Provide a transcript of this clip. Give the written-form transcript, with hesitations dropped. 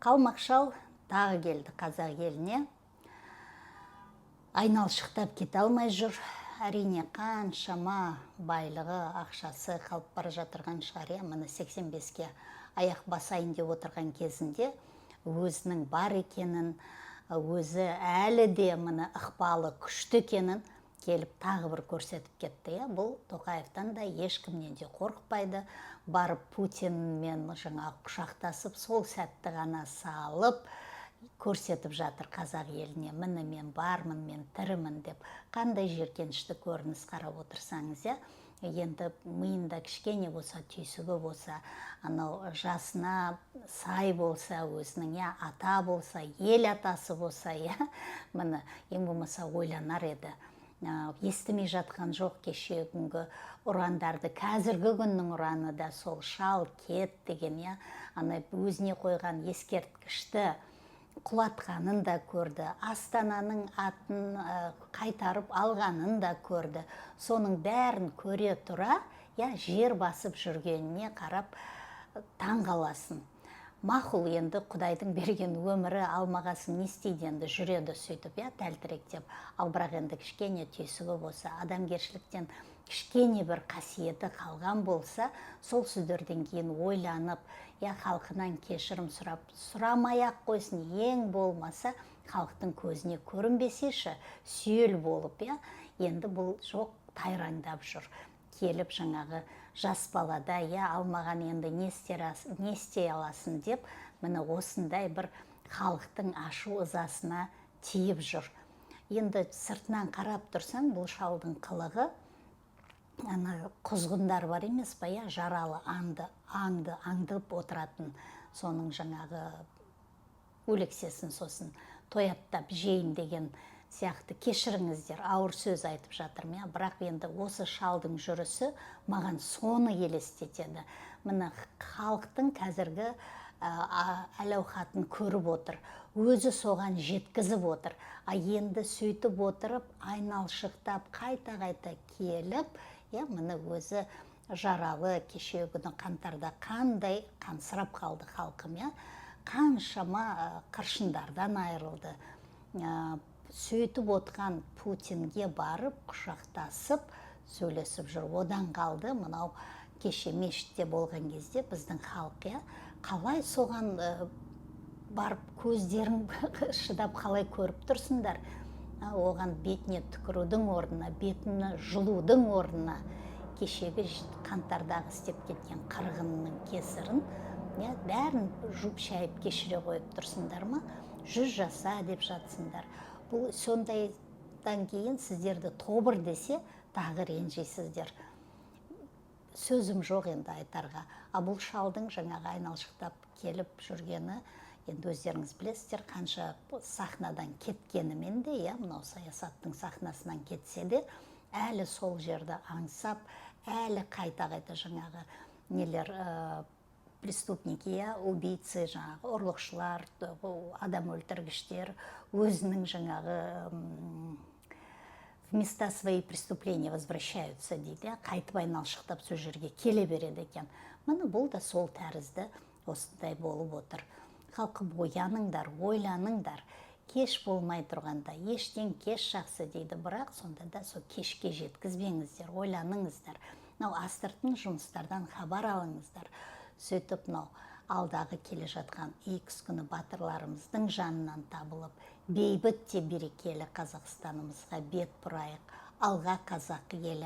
Қалмақшал тағы келді қазақ еліне. Айналшықтап кете алмай жүр. Әрине қаншама байлығы, ақшасы қалып бара жатырған шығар. Міне 85-ке аяқ басайын деп отырған кезінде өзінің бар екенін, өзі әлі де міне ықпалы күшті екенін келіп тағы бір көрсетіп кетті. Бұл Тоқаевтан да ешкімнен де қорықпайды. Барып Путинмен құшақтасып, сол сәтті ғана салып көрсетіп жатыр қазақ еліне. Міне мен бармын, мен тірімін деп. Қандай жеркенішті көрініс қарап отырсаңыз, енді миында кішкене болса, түйсігі болса, анау жасына сай болса, өзінің ата болса, ел атасы болса, міне ең болмаса ойланар еді. Естімей жатқан жоқ кеше күнгі ұрандарды. Қазіргі күннің ұраны да сол шал кет деген, ана өзіне қойған ескерткішті құлатқанын да көрді. Астананың атын қайтарып алғанын да көрді. Соның бәрін көре тұра, жер басып жүргеніне қарап таңғаласын. Мақұл, енді Құдайдың берген өмірі, алмағасын не істейді, енді жүреді сөйтіп, тәлтіректеп. Ал бірақ енді кішкене түйсігі болса, адамгершіліктен кішкене бір қасиеті қалған болса, сол сөздерден кейін ойланып, халқынан кешірім сұрап, сұрамай-ақ қойсын, ең болмаса халықтың көзіне көрінбесейші, сүйел болып, енді бұл жоқ, тайраңдап жүр. Келіп жаңағы жас балада, алмаған енді не істей аласын деп, міне осындай бір халықтың ашу ызасына тиіп жүр. Енді сыртынан қарап тұрсаң, бұл шалдың қылығы, құзғындар бар емес па, жаралы аңдып отыратын, соның жаңағы өлексесін сосын тояттап жейін деген сияқты. Кешіріңіздер, ауыр сөз айтып жатырмын, бірақ енді осы шалдың жүрісі маған соны елестетеді. Міне халықтың қазіргі әл-ауқатын көріп отыр, өзі соған жеткізіп отыр. Енді сөйтіп отырып, айналшықтап, қайта-қайта келіп, міне өзі жаралы, кеше күні қаңтарда қандай қансырап қалды халқым, қаншама қыршындардан айырылды. Сөйтіп отқан Путинге барып, құшақтасып, сөйлесіп жүр. Одан қалды, мынау кеше мешітте болған кезде біздің халық, қалай соған барып көздерін шыдап қалай көріп тұрсыңдар. Оған бетіне түкірудің орнына, бетіні жұлудың орнына кешегі қаңтардағы істеп кеткен қырғынның кесірін, бәрін жуып шайып кешіре қойып тұрсыңдар ма? 100 жаса деп жатсыңдар. Бұл сондайдан кейін сіздерді тобыр десе, тағы ренжейсіздер. Сөзім жоқ енді айтарға. Бұл шалдың жаңағы айналшықтап келіп жүргені, енді өздеріңіз білесіздер, қанша сахнадан кеткенімен де, мынау саясаттың сахнасынан кетсе де, әлі сол жерді аңсап, әлі қайта-қайта жаңағы нелер преступники, убийцы, жаңағы ұрлықшылар, адам өлтіргіштер, өзінің жаңағы в места свои преступления возвращаются дейді, қайтып айналшықтап сол жерге келе береді екен. Міне бұл да сол тәрізді осындай болып отыр. Халқым, ояныңдар, ойланыңдар. Кеш болмай тұрғанда, ештен кеш жақсы дейді, бірақ сонда да сол кешке жеткізбеңіздер, ойланыңыздар. Астыртын жұмыстардан хабар алыңыздар. Сөйтіп, алдағы келе жатқан X күні батырларымыздың жанынан табылып, бейбіт те берекелі Қазақстанымызға бет бұрайық. Алға қазақ елі.